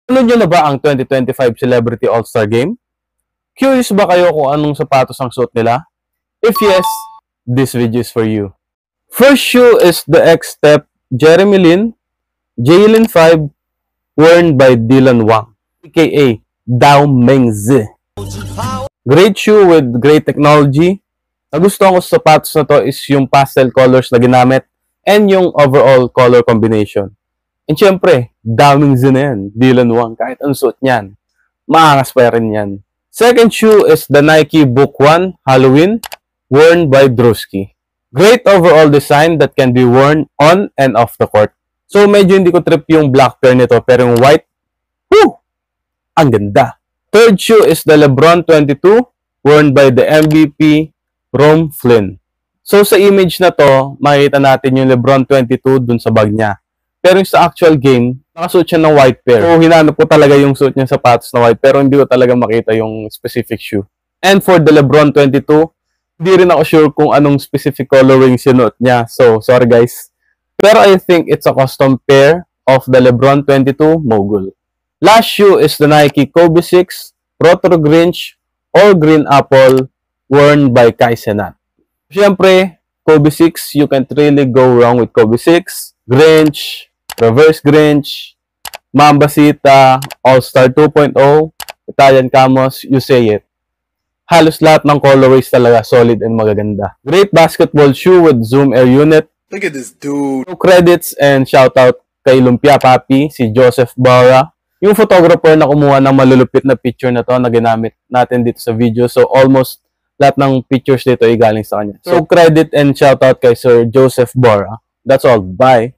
Ano nyo na ba ang 2025 Celebrity All-Star Game? Curious ba kayo kung anong sapatos ang suot nila? If yes, this video is for you. First shoe is the X-Step Jeremy Lin Jalen 5 worn by Dylan Wang, aka Dao Mengzi. Great shoe with great technology. Nagustuhan ko sa sapatos na to is yung pastel colors na ginamit and yung overall color combination. And syempre, daming zin na yan. Dylan Wang, kahit ang suot niyan, maangas pa rin yan. Second shoe is the Nike Book 1 Halloween, worn by Drewski. Great overall design that can be worn on and off the court. So medyo hindi ko trip yung black pair nito, pero yung white, whoo! Ang ganda. Third shoe is the LeBron 22, worn by the MVP Rome Flynn. So sa image na to, makikita natin yung LeBron 22 dun sa bag niya. Pero yung sa actual game, nakasuot siya ng white pair. So hinanap ko talaga yung suot niya sapatos na white, pero hindi ko talaga makita yung specific shoe. And for the LeBron 22, hindi rin ako sure kung anong specific coloring sinuot niya. So sorry guys. Pero I think it's a custom pair of the LeBron 22 Mogul. Last shoe is the Nike Kobe 6 Retro Grinch or Green Apple, worn by Kai Cenat. Siyempre, Kobe 6, you can't really go wrong with Kobe 6, Grinch, Reverse Grinch, Mambasita, All-Star 2.0, Italian Camos, you say it. Halos lahat ng colorways talaga solid and magaganda. Great basketball shoe with Zoom Air Unit. Look at this dude. No credits and shoutout kay Lumpia Papi, si Joseph Barra, yung photographer na kumuha ng malulupit na picture na to na ginamit natin dito sa video. So almost lahat ng pictures dito ay galing sa kanya. So credit and shoutout kay Sir Joseph Barra. That's all. Bye.